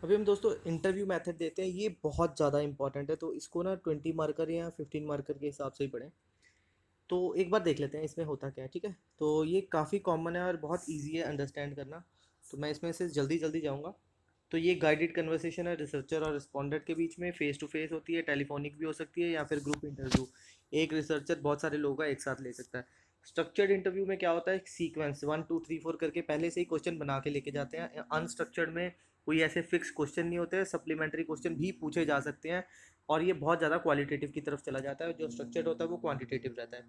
अभी हम दोस्तों इंटरव्यू मेथड देते हैं, ये बहुत ज़्यादा इंपॉर्टेंट है। तो इसको ना 20 मार्कर या 15 मार्कर के हिसाब से ही पढ़ें। तो एक बार देख लेते हैं इसमें होता क्या है, ठीक है। तो ये काफ़ी कॉमन है और बहुत इजी है अंडरस्टैंड करना। तो मैं इसमें से जल्दी जल्दी जाऊँगा। तो ये गाइडेड कन्वर्सेशन है रिसर्चर और रिस्पोंडेंट के बीच में, फेस टू फेस होती है, टेलीफोनिक भी हो सकती है या फिर ग्रुप इंटरव्यू। एक रिसर्चर बहुत सारे लोगों का एक साथ ले सकता है। स्ट्रक्चर्ड इंटरव्यू में क्या होता है, सीक्वेंस 1 2 3 4 करके पहले से ही क्वेश्चन बना के लेके जाते हैं। अनस्ट्रक्चर्ड में कोई ऐसे फिक्स क्वेश्चन नहीं होते, सप्लीमेंट्री क्वेश्चन भी पूछे जा सकते हैं। और ये बहुत ज़्यादा क्वालिटेटिव की तरफ चला जाता है, जो स्ट्रक्चर्ड होता है वो क्वांटिटेटिव रहता है।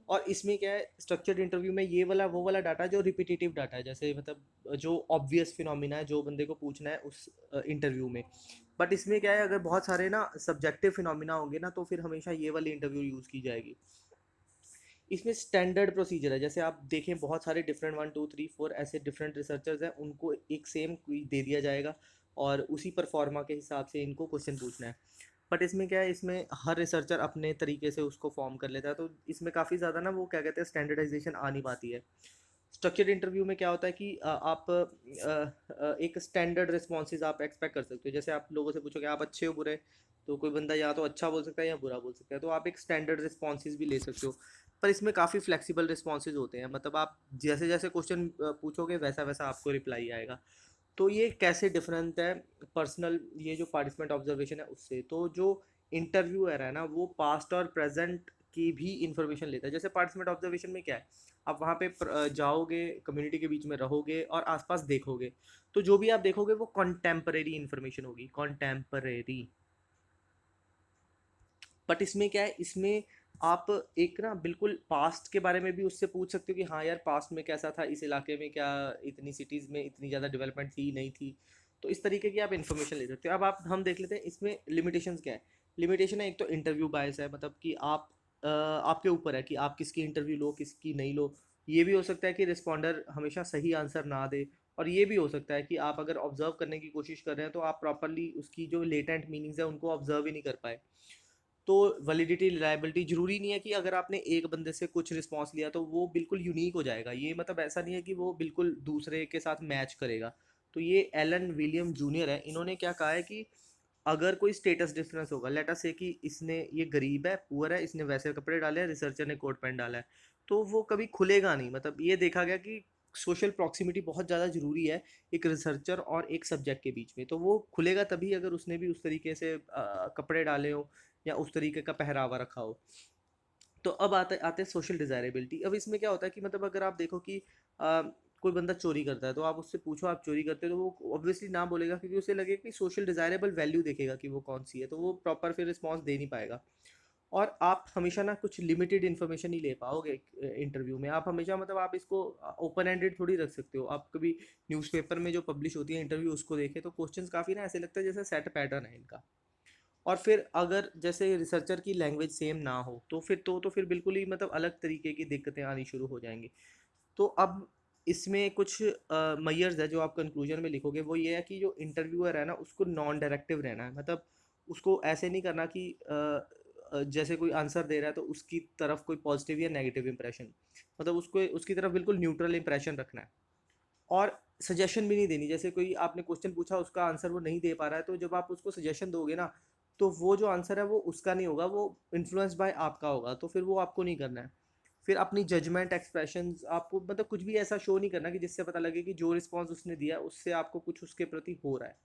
और इसमें क्या है, स्ट्रक्चर्ड इंटरव्यू में ये वाला वो वाला डाटा जो रिपीटेटिव डाटा है, जैसे मतलब जो ऑब्वियस फिनोमिना है जो बंदे को पूछना है उस इंटरव्यू में। बट इसमें क्या है, अगर बहुत सारे ना सब्जेक्टिव फिनोमिना होंगे ना, तो फिर हमेशा ये वाली इंटरव्यू यूज़ की जाएगी। इसमें स्टैंडर्ड प्रोसीजर है, जैसे आप देखें बहुत सारे डिफरेंट 1 2 3 4 ऐसे डिफरेंट रिसर्चर्स हैं, उनको एक सेम दे दिया जाएगा और उसी पर फॉर्मा के हिसाब से इनको क्वेश्चन पूछना है। बट इसमें क्या है, इसमें हर रिसर्चर अपने तरीके से उसको फॉर्म कर लेता है, तो इसमें काफ़ी ज़्यादा ना वो क्या कहते हैं, स्टैंडर्डाइजेशन आ नहीं पाती है। स्ट्रक्चर्ड इंटरव्यू में क्या होता है कि आप एक स्टैंडर्ड रिस्पॉन्सेज आप एक्सपेक्ट कर सकते हो। जैसे आप लोगों से पूछोगे आप अच्छे हो बुरे, तो कोई बंदा या तो अच्छा बोल सकता है या बुरा बोल सकता है, तो आप एक स्टैंडर्ड रिस्पॉन्सेज भी ले सकते हो। पर इसमें काफ़ी फ्लेक्सिबल रिस्पॉन्सेज होते हैं, मतलब आप जैसे जैसे क्वेश्चन पूछोगे वैसा वैसा आपको रिप्लाई आएगा। तो ये कैसे डिफरेंट है पर्सनल, ये जो पार्टिसिपेंट ऑब्जर्वेशन है उससे। तो जो इंटरव्यूअर है ना, वो पास्ट और प्रेजेंट की भी इंफॉर्मेशन लेता है। जैसे पार्टिसिपेंट ऑब्जर्वेशन में क्या है, आप वहाँ पे जाओगे, कम्युनिटी के बीच में रहोगे और आसपास देखोगे, तो जो भी आप देखोगे वो कॉन्टेम्परेरी इंफॉर्मेशन होगी, कॉन्टेम्परेरी। बट इसमें क्या है, इसमें आप एक ना बिल्कुल पास्ट के बारे में भी उससे पूछ सकते हो कि हाँ यार पास्ट में कैसा था इस इलाके में, क्या इतनी सिटीज़ में इतनी ज़्यादा डेवलपमेंट थी नहीं थी। तो इस तरीके की आप इन्फॉर्मेशन ले सकते हो। अब आप हम देख लेते हैं इसमें लिमिटेशंस क्या है। लिमिटेशन है, एक तो इंटरव्यू बायस है, मतलब कि आप आपके ऊपर है कि आप किसकी इंटरव्यू लो किसकी नहीं लो। ये भी हो सकता है कि रिस्पॉन्डर हमेशा सही आंसर ना दे। और ये भी हो सकता है कि आप अगर ऑब्जर्व करने की कोशिश कर रहे हैं तो आप प्रॉपरली उसकी जो लेटेंट मीनिंग्स है उनको ऑब्जर्व ही नहीं कर पाए। तो वैलिडिटी रिलायबिलिटी ज़रूरी नहीं है कि अगर आपने एक बंदे से कुछ रिस्पॉन्स लिया तो वो बिल्कुल यूनिक हो जाएगा, ये मतलब ऐसा नहीं है कि वो बिल्कुल दूसरे के साथ मैच करेगा। तो ये एलन विलियम जूनियर है, इन्होंने क्या कहा है कि अगर कोई स्टेटस डिफरेंस होगा, लेट अस से कि इसने ये गरीब है पुअर है, इसने वैसे कपड़े डाले हैं, रिसर्चर ने कोट पैंट डाला है, तो वो कभी खुलेगा नहीं। मतलब ये देखा गया कि सोशल प्रॉक्सिमिटी बहुत ज़्यादा ज़रूरी है एक रिसर्चर और एक सब्जेक्ट के बीच में। तो वो खुलेगा तभी अगर उसने भी उस तरीके से कपड़े डाले हो या उस तरीके का पहरावा रखा हो। तो अब आते आते सोशल डिज़ायरेबिलिटी। अब इसमें क्या होता है कि मतलब अगर आप देखो कि कोई बंदा चोरी करता है, तो आप उससे पूछो आप चोरी करते हो, तो वो ऑब्वियसली ना बोलेगा, क्योंकि उसे लगेगा कि सोशल डिज़ायरेबल वैल्यू देखेगा कि वो कौन सी है, तो वो प्रॉपर फिर रिस्पॉन्स दे नहीं पाएगा। और आप हमेशा ना कुछ लिमिटेड इन्फॉर्मेशन ही ले पाओगे इंटरव्यू में। आप हमेशा मतलब आप इसको ओपन एंडेड थोड़ी रख सकते हो। आप कभी न्यूज़पेपर में जो पब्लिश होती है इंटरव्यू उसको देखें, तो क्वेश्चंस काफ़ी ना ऐसे लगता है जैसे सेट पैटर्न है इनका। और फिर अगर जैसे रिसर्चर की लैंग्वेज सेम ना हो, तो फिर बिल्कुल ही मतलब अलग तरीके की दिक्कतें आनी शुरू हो जाएंगी। तो अब इसमें कुछ मैयर्स है जो आप कंक्लूजन में लिखोगे, वो ये है कि जो इंटरव्यूअर है ना उसको नॉन डायरेक्टिव रहना है। मतलब उसको ऐसे नहीं करना कि जैसे कोई आंसर दे रहा है तो उसकी तरफ कोई पॉजिटिव या नेगेटिव इंप्रेशन, मतलब उसको उसकी तरफ बिल्कुल न्यूट्रल इंप्रेशन रखना है। और सजेशन भी नहीं देनी, जैसे कोई आपने क्वेश्चन पूछा उसका आंसर वो नहीं दे पा रहा है, तो जब आप उसको सजेशन दोगे ना, तो वो जो आंसर है वो उसका नहीं होगा, वो इन्फ्लुएंस बाय आपका होगा, तो फिर वो आपको नहीं करना है। फिर अपनी जजमेंट एक्सप्रेशंस आपको मतलब कुछ भी ऐसा शो नहीं करना कि जिससे पता लगे कि जो रिस्पॉन्स उसने दिया उससे आपको कुछ उसके प्रति हो रहा है।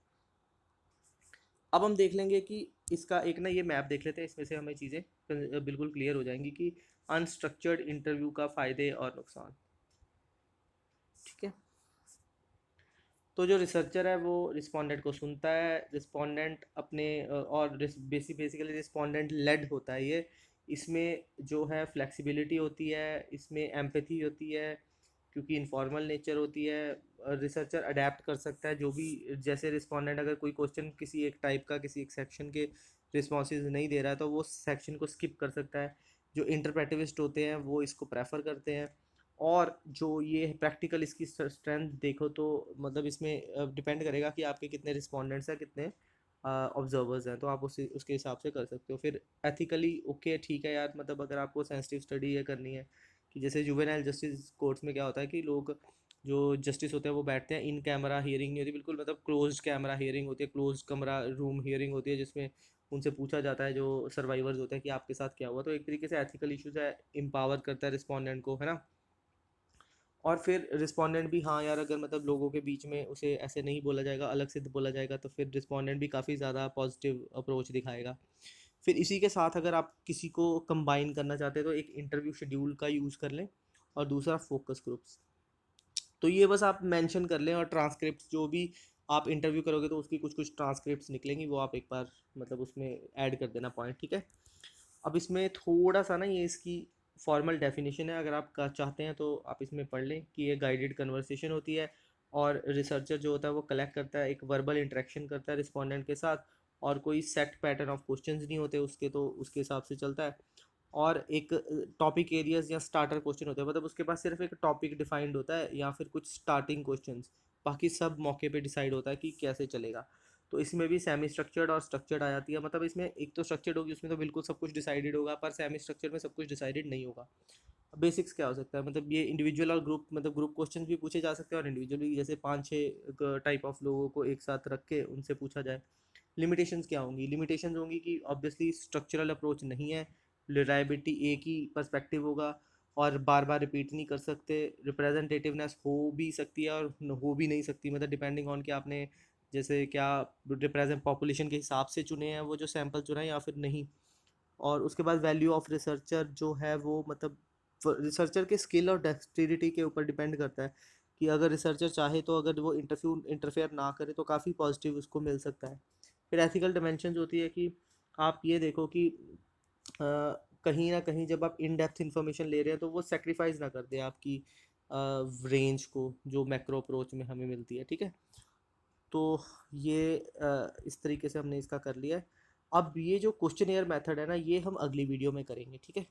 अब हम देख लेंगे कि इसका एक ना ये मैप देख लेते हैं, इसमें से हमें चीज़ें बिल्कुल क्लियर हो जाएंगी कि अनस्ट्रक्चर्ड इंटरव्यू का फ़ायदे और नुकसान। ठीक है। तो जो रिसर्चर है वो रिस्पोंडेंट को सुनता है, रिस्पोंडेंट अपने और बेसिकली रिस्पोंडेंट लेड होता है ये। इसमें जो है फ्लेक्सिबिलिटी होती है, इसमें एम्पैथी होती है, क्योंकि इनफॉर्मल नेचर होती है। रिसर्चर अडेप्ट कर सकता है जो भी, जैसे रिस्पोंडेंट अगर कोई क्वेश्चन किसी एक टाइप का किसी एक सेक्शन के रिस्पॉन्सेज नहीं दे रहा है तो वो सेक्शन को स्किप कर सकता है। जो इंटरप्रेटिविस्ट होते हैं वो इसको प्रेफर करते हैं। और जो ये प्रैक्टिकल इसकी स्ट्रेंथ देखो तो मतलब इसमें डिपेंड करेगा कि आपके कितने रिस्पोंडेंट्स हैं, कितने ऑब्जर्वर्स हैं, तो आप उसी उसके हिसाब से कर सकते हो। फिर एथिकली ओके ठीक है यार, मतलब अगर आपको सेंसिटिव स्टडी ये करनी है कि जैसे जुवेनाइल जस्टिस कोर्ट्स में क्या होता है कि लोग जो जस्टिस होते हैं वो बैठते हैं, इन कैमरा हियरिंग नहीं होती बिल्कुल, मतलब क्लोज्ड कैमरा हियरिंग होती है, क्लोज्ड कमरा रूम हियरिंग होती है, जिसमें उनसे पूछा जाता है जो सर्वाइवर्स होते हैं कि आपके साथ क्या हुआ। तो एक तरीके से एथिकल इश्यूज है, एम्पावर करता है रिस्पोंडेंट को, है ना। और फिर रिस्पोंडेंट भी, हाँ यार, अगर मतलब लोगों के बीच में उसे ऐसे नहीं बोला जाएगा, अलग से बोला जाएगा, तो फिर रिस्पोंडेंट भी काफ़ी ज़्यादा पॉजिटिव अप्रोच दिखाएगा। फिर इसी के साथ अगर आप किसी को कंबाइन करना चाहते हैं तो एक इंटरव्यू शेड्यूल का यूज़ कर लें, और दूसरा फोकस ग्रुप्स। तो ये बस आप मेंशन कर लें, और ट्रांसक्रिप्ट जो भी आप इंटरव्यू करोगे तो उसकी कुछ कुछ ट्रांसक्रिप्ट्स निकलेंगी, वो आप एक बार मतलब उसमें ऐड कर देना पॉइंट, ठीक है। अब इसमें थोड़ा सा ना ये इसकी फॉर्मल डेफिनेशन है, अगर आप चाहते हैं तो आप इसमें पढ़ लें कि ये गाइडेड कन्वर्सेशन होती है, और रिसर्चर जो होता है वो कलेक्ट करता है, एक वर्बल इंटरेक्शन करता है रिस्पोंडेंट के साथ, और कोई सेट पैटर्न ऑफ क्वेश्चंस नहीं होते उसके, तो उसके हिसाब से चलता है। और एक टॉपिक एरियाज या स्टार्टर क्वेश्चन होते हैं, मतलब उसके पास सिर्फ एक टॉपिक डिफाइंड होता है या फिर कुछ स्टार्टिंग क्वेश्चंस, बाकी सब मौके पे डिसाइड होता है कि कैसे चलेगा। तो इसमें भी सेमी स्ट्रक्चर्ड और स्ट्रक्चर्ड आ जाती है, मतलब इसमें एक तो स्ट्रक्चर्ड होगी, उसमें तो बिल्कुल सब कुछ डिसाइडेड होगा, पर सेमी स्ट्रक्चर्ड में सब कुछ डिसाइडेड नहीं होगा। बेसिक्स क्या हो सकता है, मतलब ये इंडिविजुअल और ग्रुप, मतलब ग्रुप क्वेश्चन भी पूछे जा सकते हैं, और इंडिविजुअल भी, जैसे 5-6 टाइप ऑफ लोगों को एक साथ रख के उनसे पूछा जाए। लिमिटेशंस क्या होंगी, लिमिटेशंस होंगी कि ऑब्वियसली स्ट्रक्चरल अप्रोच नहीं है, रिलायबिलिटी एक ही पर्सपेक्टिव होगा, और बार बार रिपीट नहीं कर सकते, रिप्रेजेंटेटिवनेस हो भी सकती है और हो भी नहीं सकती, मतलब डिपेंडिंग ऑन कि आपने जैसे क्या रिप्रेजेंट पॉपुलेशन के हिसाब से चुने हैं वो जो सैंपल चुना है या फिर नहीं। और उसके बाद वैल्यू ऑफ रिसर्चर जो है वो, मतलब रिसर्चर के स्किल और डेक्सटेरिटी के ऊपर डिपेंड करता है, कि अगर रिसर्चर चाहे तो अगर वो इंटरफेयर ना करे तो काफ़ी पॉजिटिव उसको मिल सकता है। फिर एथिकल डिमेंशंस होती है कि आप ये देखो कि कहीं ना कहीं जब आप इन डेप्थ इंफॉर्मेशन ले रहे हैं तो वो सेक्रीफाइस ना कर दे आपकी रेंज को, जो मैक्रो अप्रोच में हमें मिलती है, ठीक है। तो ये इस तरीके से हमने इसका कर लिया है। अब ये जो क्वेश्चन एयर मेथड है ना, ये हम अगली वीडियो में करेंगे, ठीक है।